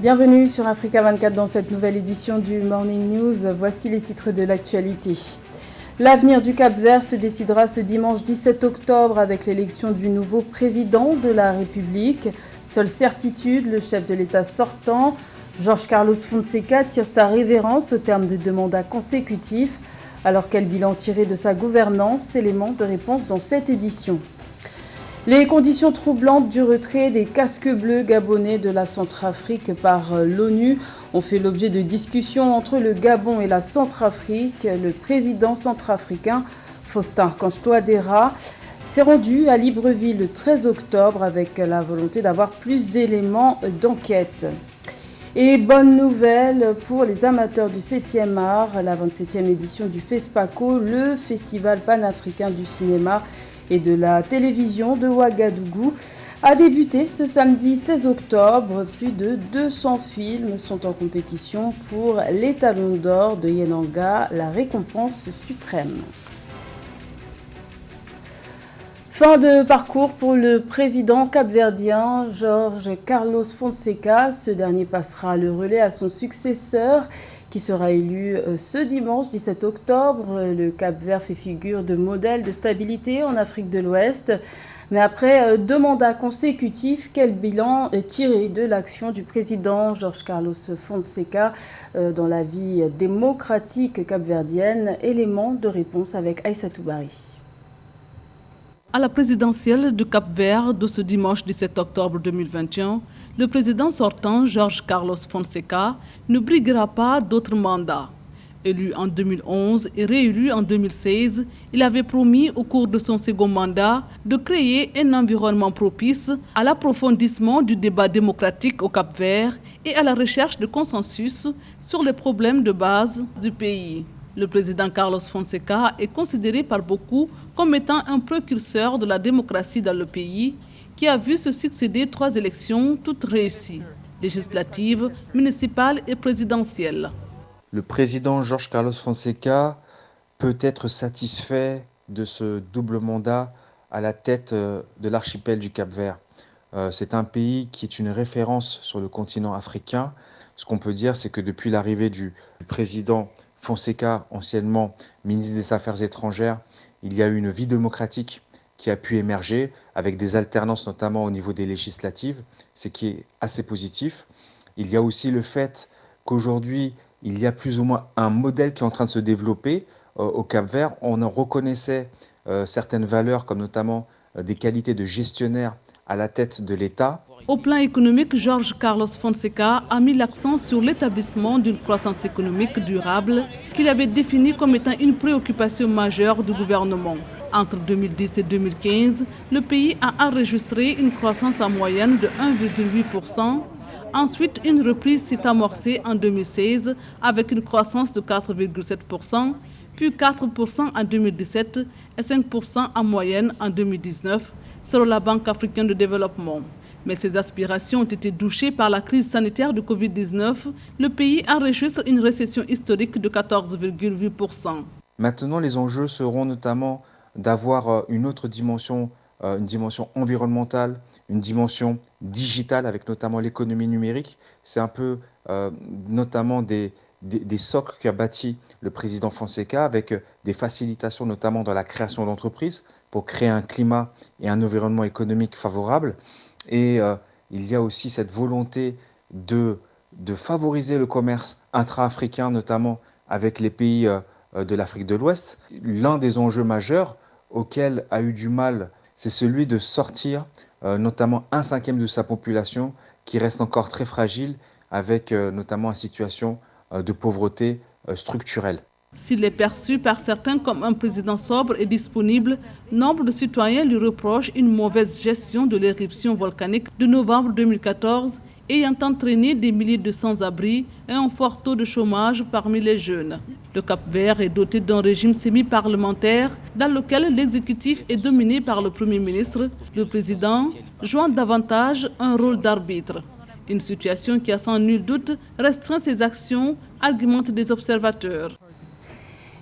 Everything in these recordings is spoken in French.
Bienvenue sur Africa 24 dans cette nouvelle édition du Morning News. Voici les titres de l'actualité. L'avenir du Cap-Vert se décidera ce dimanche 17 octobre avec l'élection du nouveau président de la République. Seule certitude, le chef de l'État sortant, Jorge Carlos Fonseca, tire sa révérence au terme de 2 mandats consécutifs. Alors quel bilan tirer de sa gouvernance? Élément de réponse dans cette édition. Les conditions troublantes du retrait des casques bleus gabonais de la Centrafrique par l'ONU ont fait l'objet de discussions entre le Gabon et la Centrafrique. Le président centrafricain, Faustin Archange Touadéra, s'est rendu à Libreville le 13 octobre avec la volonté d'avoir plus d'éléments d'enquête. Et bonne nouvelle pour les amateurs du 7e art, la 27e édition du FESPACO, le Festival panafricain du cinéma et de la télévision de Ouagadougou, a débuté ce samedi 16 octobre. Plus de 200 films sont en compétition pour l'Étalon d'or de Yenanga, la récompense suprême. Fin de parcours pour le président capverdien Jorge Carlos Fonseca. Ce dernier passera le relais à son successeur qui sera élu ce dimanche 17 octobre. Le Cap-Vert fait figure de modèle de stabilité en Afrique de l'Ouest. Mais après 2 mandats consécutifs, quel bilan tiré de l'action du président Jorge Carlos Fonseca dans la vie démocratique capverdienne? Élément de réponse avec Aïssatou Bari. À la présidentielle du Cap-Vert de ce dimanche 17 octobre 2021, le président sortant, Jorge Carlos Fonseca, ne briguera pas d'autres mandats. Élu en 2011 et réélu en 2016, il avait promis au cours de son second mandat de créer un environnement propice à l'approfondissement du débat démocratique au Cap-Vert et à la recherche de consensus sur les problèmes de base du pays. Le président Carlos Fonseca est considéré par beaucoup comme étant un précurseur de la démocratie dans le pays, qui a vu se succéder 3 élections toutes réussies, législatives, municipales et présidentielles. Le président Jorge Carlos Fonseca peut être satisfait de ce double mandat à la tête de l'archipel du Cap-Vert. C'est un pays qui est une référence sur le continent africain. Ce qu'on peut dire, c'est que depuis l'arrivée du président Fonseca, anciennement ministre des Affaires étrangères, il y a eu une vie démocratique qui a pu émerger avec des alternances notamment au niveau des législatives, ce qui est assez positif. Il y a aussi le fait qu'aujourd'hui, il y a plus ou moins un modèle qui est en train de se développer au Cap-Vert. On en reconnaissait certaines valeurs comme notamment des qualités de gestionnaire à la tête de l'État. Au plan économique, Jorge Carlos Fonseca a mis l'accent sur l'établissement d'une croissance économique durable qu'il avait définie comme étant une préoccupation majeure du gouvernement. Entre 2010 et 2015, le pays a enregistré une croissance en moyenne de 1,8%. Ensuite, une reprise s'est amorcée en 2016 avec une croissance de 4,7%, puis 4% en 2017 et 5% en moyenne en 2019, selon la Banque africaine de développement. Mais ces aspirations ont été douchées par la crise sanitaire de Covid-19. Le pays enregistre une récession historique de 14,8%. Maintenant, les enjeux seront notamment d'avoir une autre dimension, une dimension environnementale, une dimension digitale avec notamment l'économie numérique. C'est un peu notamment des socles qu'a bâti le président Fonseca avec des facilitations notamment dans la création d'entreprises pour créer un climat et un environnement économique favorable. Et il y a aussi cette volonté de favoriser le commerce intra-africain, notamment avec les pays de l'Afrique de l'Ouest. L'un des enjeux majeurs auxquels a eu du mal, c'est celui de sortir notamment 1/5 de sa population qui reste encore très fragile, avec notamment une situation de pauvreté structurelle. S'il est perçu par certains comme un président sobre et disponible, nombre de citoyens lui reprochent une mauvaise gestion de l'éruption volcanique de novembre 2014 ayant entraîné des milliers de sans-abri et un fort taux de chômage parmi les jeunes. Le Cap-Vert est doté d'un régime semi-parlementaire dans lequel l'exécutif est dominé par le Premier ministre, le président jouant davantage un rôle d'arbitre. Une situation qui a sans nul doute restreint ses actions, argumentent des observateurs.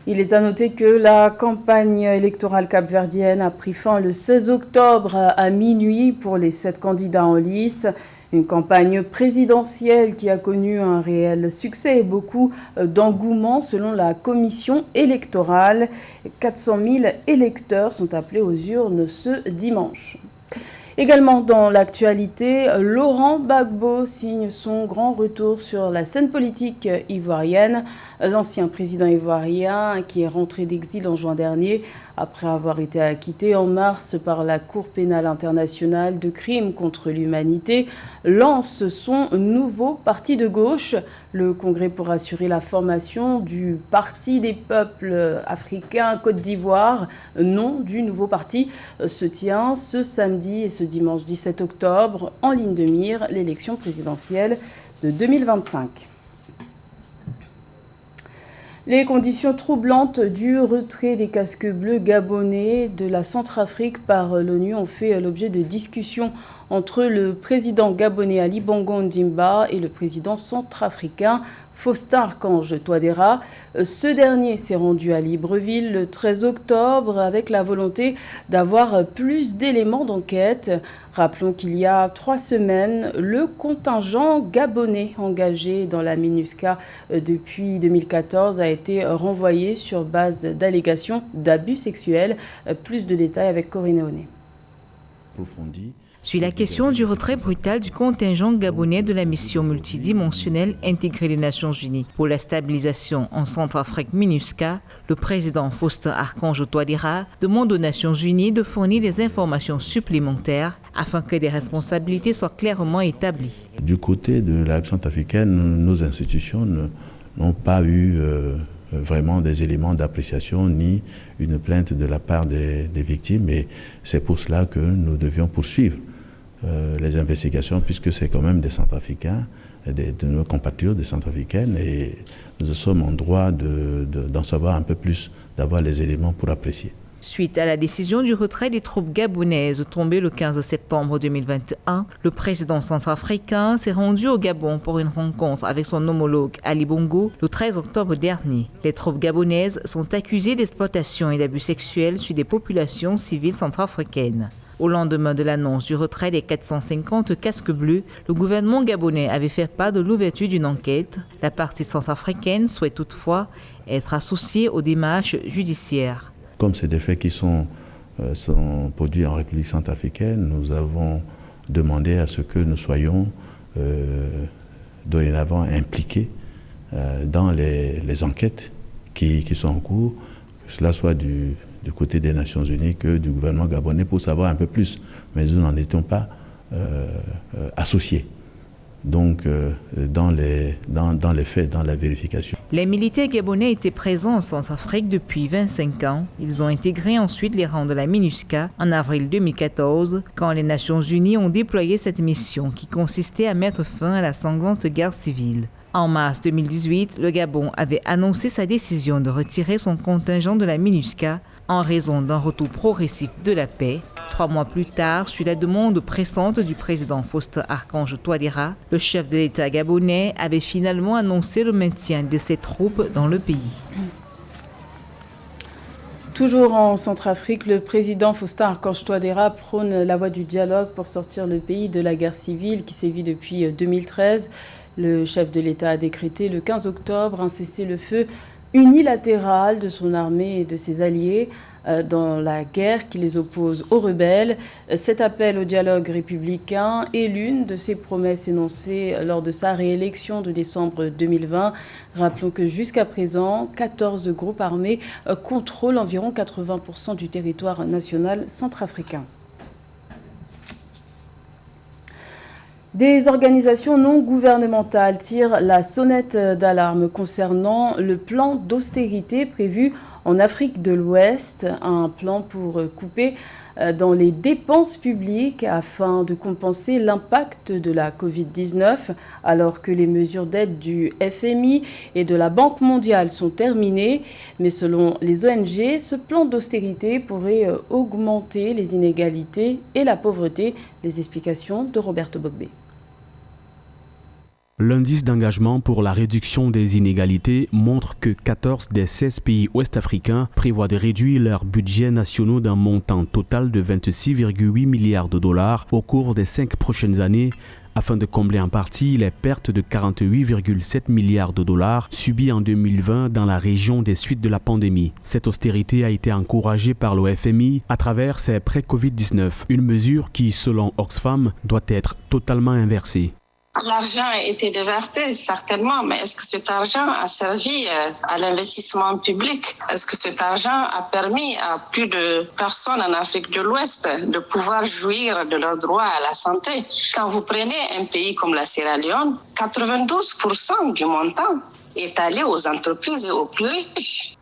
Il est à noter que la campagne électorale capverdienne a pris fin le 16 octobre à minuit pour les 7 candidats en lice. Une campagne présidentielle qui a connu un réel succès et beaucoup d'engouement selon la commission électorale. 400 000 électeurs sont appelés aux urnes ce dimanche. Également dans l'actualité, Laurent Gbagbo signe son grand retour sur la scène politique ivoirienne. L'ancien président ivoirien, qui est rentré d'exil en juin dernier, après avoir été acquitté en mars par la Cour pénale internationale de crimes contre l'humanité, lance son nouveau parti de gauche, le Congrès pour assurer la formation du Parti des peuples africains Côte d'Ivoire, nom du nouveau parti, se tient ce samedi et ce dimanche 17 octobre, en ligne de mire l'élection présidentielle de 2025. Les conditions troublantes du retrait des casques bleus gabonais de la Centrafrique par l'ONU ont fait l'objet de discussions entre le président gabonais Ali Bongo Ondimba et le président centrafricain Faustin Archange Touadéra. Ce dernier s'est rendu à Libreville le 13 octobre avec la volonté d'avoir plus d'éléments d'enquête. Rappelons qu'il y a 3 semaines, le contingent gabonais engagé dans la MINUSCA depuis 2014 a été renvoyé sur base d'allégations d'abus sexuels. Plus de détails avec Corinne Oné. Sur la question du retrait brutal du contingent gabonais de la mission multidimensionnelle intégrée des Nations Unies pour la stabilisation en Centrafrique MINUSCA, le président Faustin Archange Touadéra demande aux Nations Unies de fournir des informations supplémentaires afin que des responsabilités soient clairement établies. Du côté de la centrafricaine, nos institutions n'ont pas eu vraiment des éléments d'appréciation ni une plainte de la part des victimes, et c'est pour cela que nous devions poursuivre les investigations, puisque c'est quand même des Centrafricains, de nos compatriotes des Centrafricaines, et nous sommes en droit d'en savoir un peu plus, d'avoir les éléments pour apprécier. Suite à la décision du retrait des troupes gabonaises tombées le 15 septembre 2021, le président centrafricain s'est rendu au Gabon pour une rencontre avec son homologue Ali Bongo le 13 octobre dernier. Les troupes gabonaises sont accusées d'exploitation et d'abus sexuels sur des populations civiles centrafricaines. Au lendemain de l'annonce du retrait des 450 casques bleus, le gouvernement gabonais avait fait part de l'ouverture d'une enquête. La partie centrafricaine souhaite toutefois être associée aux démarches judiciaires. Comme c'est des faits qui sont produits en République centrafricaine, nous avons demandé à ce que nous soyons dorénavant impliqués dans les enquêtes qui sont en cours, que cela soit du côté des Nations Unies que du gouvernement gabonais, pour savoir un peu plus. Mais nous n'en étions pas associés. Donc, dans les faits, dans la vérification. Les militaires gabonais étaient présents en Centrafrique depuis 25 ans. Ils ont intégré ensuite les rangs de la MINUSCA en avril 2014, quand les Nations Unies ont déployé cette mission qui consistait à mettre fin à la sanglante guerre civile. En mars 2018, le Gabon avait annoncé sa décision de retirer son contingent de la MINUSCA en raison d'un retour progressif de la paix. 3 mois plus tard, sur la demande pressante du président Faustin Archange Touadéra, le chef de l'État gabonais avait finalement annoncé le maintien de ses troupes dans le pays. Toujours en Centrafrique, le président Faustin Archange Touadéra prône la voie du dialogue pour sortir le pays de la guerre civile qui sévit depuis 2013. Le chef de l'État a décrété le 15 octobre un cessez-le-feu unilatéral de son armée et de ses alliés dans la guerre qui les oppose aux rebelles. Cet appel au dialogue républicain est l'une de ses promesses énoncées lors de sa réélection de décembre 2020. Rappelons que jusqu'à présent, 14 groupes armés contrôlent environ 80% du territoire national centrafricain. Des organisations non gouvernementales tirent la sonnette d'alarme concernant le plan d'austérité prévu en Afrique de l'Ouest, un plan pour couper dans les dépenses publiques afin de compenser l'impact de la Covid-19, alors que les mesures d'aide du FMI et de la Banque mondiale sont terminées. Mais selon les ONG, ce plan d'austérité pourrait augmenter les inégalités et la pauvreté. Les explications de Roberto Bogbe. L'indice d'engagement pour la réduction des inégalités montre que 14 des 16 pays ouest-africains prévoient de réduire leurs budgets nationaux d'un montant total de 26,8 milliards de dollars au cours des 5 prochaines années, afin de combler en partie les pertes de 48,7 milliards de dollars subies en 2020 dans la région des suites de la pandémie. Cette austérité a été encouragée par le FMI à travers ses prêts Covid-19, une mesure qui, selon Oxfam, doit être totalement inversée. L'argent a été déversé, certainement, mais est-ce que cet argent a servi à l'investissement public? Est-ce que cet argent a permis à plus de personnes en Afrique de l'Ouest de pouvoir jouir de leurs droits à la santé? Quand vous prenez un pays comme la Sierra Leone, 92% du montant est allé aux entreprises et aux plus riches.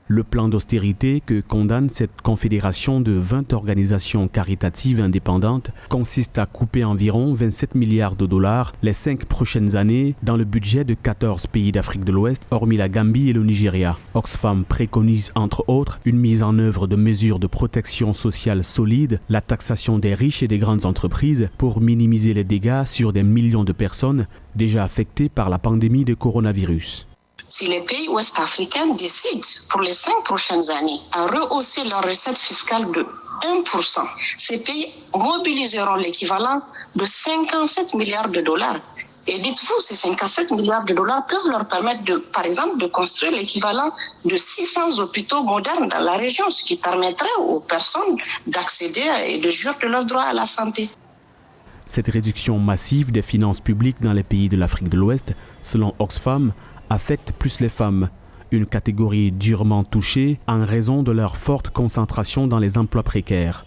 Le plan d'austérité que condamne cette confédération de 20 organisations caritatives indépendantes consiste à couper environ 27 milliards de dollars les 5 prochaines années dans le budget de 14 pays d'Afrique de l'Ouest, hormis la Gambie et le Nigeria. Oxfam préconise entre autres une mise en œuvre de mesures de protection sociale solides, la taxation des riches et des grandes entreprises pour minimiser les dégâts sur des millions de personnes déjà affectées par la pandémie de coronavirus. Si les pays ouest-africains décident pour les 5 prochaines années à rehausser leur recette fiscale de 1%, ces pays mobiliseront l'équivalent de 57 milliards de dollars. Et dites-vous, ces 57 milliards de dollars peuvent leur permettre, par exemple, de construire l'équivalent de 600 hôpitaux modernes dans la région, ce qui permettrait aux personnes d'accéder et de jouir de leurs droits à la santé. Cette réduction massive des finances publiques dans les pays de l'Afrique de l'Ouest, selon Oxfam, affecte plus les femmes, une catégorie durement touchée en raison de leur forte concentration dans les emplois précaires.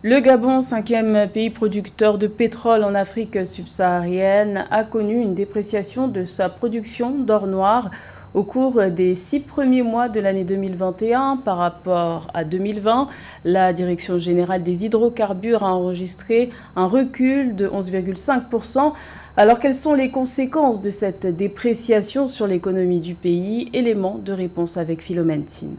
Le Gabon, 5e pays producteur de pétrole en Afrique subsaharienne, a connu une dépréciation de sa production d'or noir au cours des 6 premiers mois de l'année 2021 par rapport à 2020. La Direction générale des hydrocarbures a enregistré un recul de 11,5%. Alors, quelles sont les conséquences de cette dépréciation sur l'économie du pays? Élément de réponse avec Philomène Tine.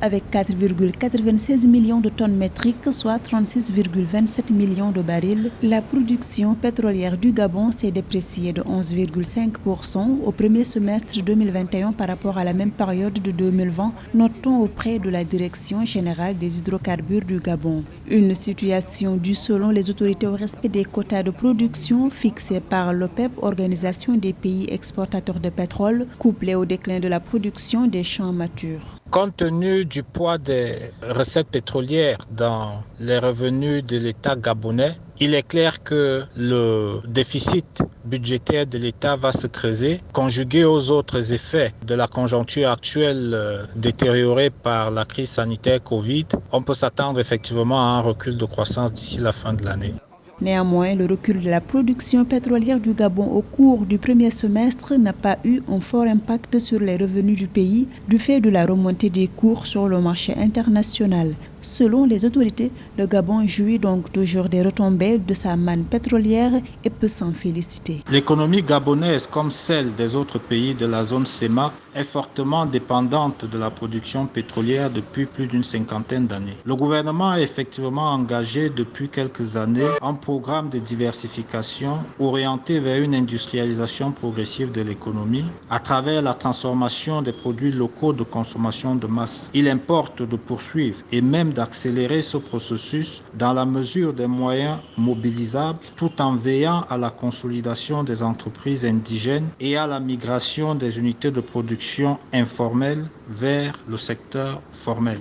Avec 4,96 millions de tonnes métriques, soit 36,27 millions de barils, la production pétrolière du Gabon s'est dépréciée de 11,5% au premier semestre 2021 par rapport à la même période de 2020, notons auprès de la Direction générale des hydrocarbures du Gabon. Une situation due selon les autorités au respect des quotas de production fixés par l'OPEP, Organisation des pays exportateurs de pétrole, couplée au déclin de la production des champs matures. Compte tenu du poids des recettes pétrolières dans les revenus de l'État gabonais, il est clair que le déficit budgétaire de l'État va se creuser, conjugué aux autres effets de la conjoncture actuelle détériorée par la crise sanitaire Covid. On peut s'attendre effectivement à un recul de croissance d'ici la fin de l'année. Néanmoins, le recul de la production pétrolière du Gabon au cours du premier semestre n'a pas eu un fort impact sur les revenus du pays du fait de la remontée des cours sur le marché international. Selon les autorités, le Gabon jouit donc toujours des retombées de sa manne pétrolière et peut s'en féliciter. L'économie gabonaise, comme celle des autres pays de la zone CEMAC, est fortement dépendante de la production pétrolière depuis plus d'une cinquantaine d'années. Le gouvernement a effectivement engagé depuis quelques années un programme de diversification orienté vers une industrialisation progressive de l'économie à travers la transformation des produits locaux de consommation de masse. Il importe de poursuivre et même d'accélérer ce processus dans la mesure des moyens mobilisables tout en veillant à la consolidation des entreprises indigènes et à la migration des unités de production informelles vers le secteur formel.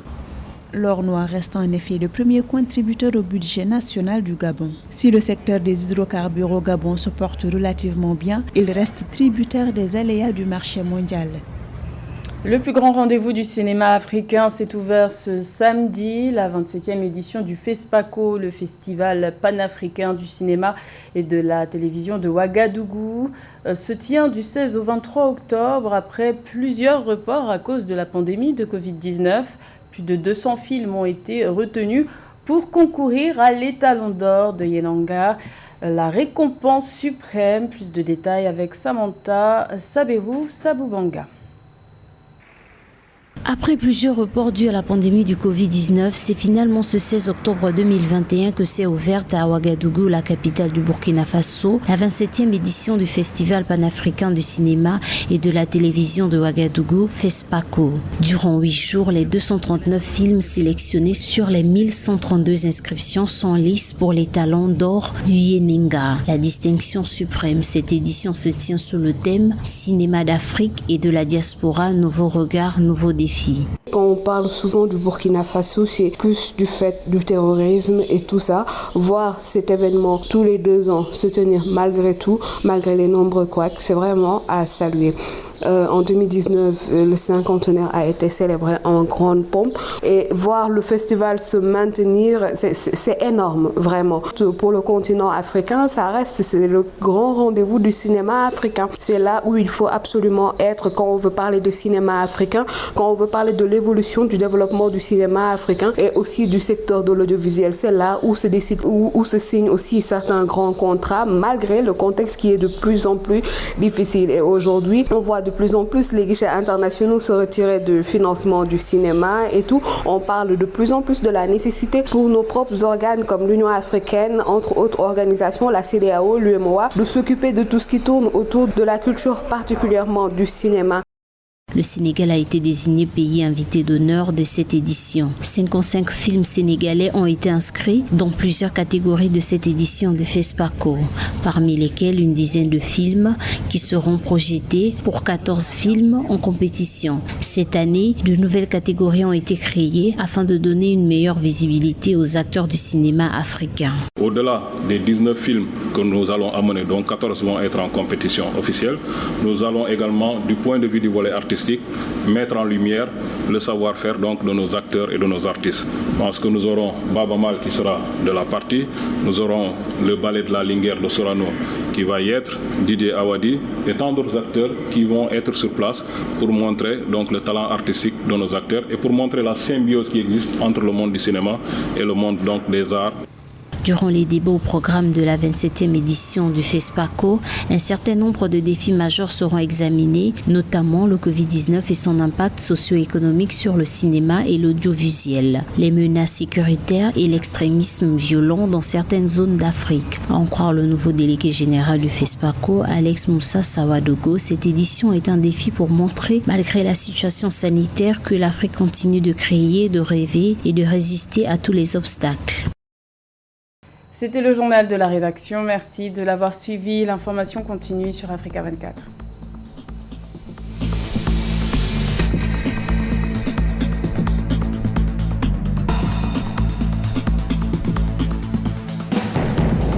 L'or noir reste en effet le premier contributeur au budget national du Gabon. Si le secteur des hydrocarbures au Gabon se porte relativement bien, il reste tributaire des aléas du marché mondial. Le plus grand rendez-vous du cinéma africain s'est ouvert ce samedi. La 27e édition du FESPACO, le festival panafricain du cinéma et de la télévision de Ouagadougou, se tient du 16 au 23 octobre après plusieurs reports à cause de la pandémie de Covid-19. Plus de 200 films ont été retenus pour concourir à l'étalon d'or de Yenanga, la récompense suprême. Plus de détails avec Samantha Saberou Saboubanga. Après plusieurs reports dus à la pandémie du Covid-19, c'est finalement ce 16 octobre 2021 que s'est ouverte à Ouagadougou, la capitale du Burkina Faso, la 27e édition du Festival panafricain du cinéma et de la télévision de Ouagadougou, FESPACO. Durant 8 jours, les 239 films sélectionnés sur les 1132 inscriptions sont listes pour les talons d'or du Yeninga. La distinction suprême, cette édition se tient sous le thème « Cinéma d'Afrique et de la diaspora, nouveaux regards, nouveaux défis ». Quand on parle souvent du Burkina Faso, c'est plus du fait du terrorisme et tout ça. Voir cet événement tous les 2 ans se tenir malgré tout, malgré les nombreux couacs, c'est vraiment à saluer. En 2019, le 50e a été célébré en grande pompe et voir le festival se maintenir, c'est énorme, vraiment. Pour le continent africain, c'est le grand rendez-vous du cinéma africain. C'est là où il faut absolument être quand on veut parler de cinéma africain, quand on veut parler de l'évolution du développement du cinéma africain et aussi du secteur de l'audiovisuel. C'est là où se décide, où se signent aussi certains grands contrats, malgré le contexte qui est de plus en plus difficile. Et aujourd'hui, on voit de plus en plus les guichets internationaux se retirer du financement du cinéma et tout. On parle de plus en plus de la nécessité pour nos propres organes comme l'Union africaine, entre autres organisations, la CEDEAO, l'UEMOA, de s'occuper de tout ce qui tourne autour de la culture, particulièrement du cinéma. Le Sénégal a été désigné pays invité d'honneur de cette édition. 55 films sénégalais ont été inscrits dans plusieurs catégories de cette édition de FESPACO, parmi lesquels une dizaine de films qui seront projetés pour 14 films en compétition. Cette année, de nouvelles catégories ont été créées afin de donner une meilleure visibilité aux acteurs du cinéma africain. Au-delà des 19 films que nous allons amener, dont 14 vont être en compétition officielle, nous allons également, du point de vue du volet artistique, mettre en lumière le savoir-faire donc de nos acteurs et de nos artistes. Parce que nous aurons Baba Mal qui sera de la partie, nous aurons le ballet de la Linguère de Sorano qui va y être, Didier Awadi et tant d'autres acteurs qui vont être sur place pour montrer donc le talent artistique de nos acteurs et pour montrer la symbiose qui existe entre le monde du cinéma et le monde donc des arts. Durant les débats au programme de la 27e édition du FESPACO, un certain nombre de défis majeurs seront examinés, notamment le Covid-19 et son impact socio-économique sur le cinéma et l'audiovisuel, les menaces sécuritaires et l'extrémisme violent dans certaines zones d'Afrique. À en croire le nouveau délégué général du FESPACO, Alex Moussa Sawadogo, cette édition est un défi pour montrer, malgré la situation sanitaire, que l'Afrique continue de créer, de rêver et de résister à tous les obstacles. C'était le journal de la rédaction. Merci de l'avoir suivi. L'information continue sur Africa 24.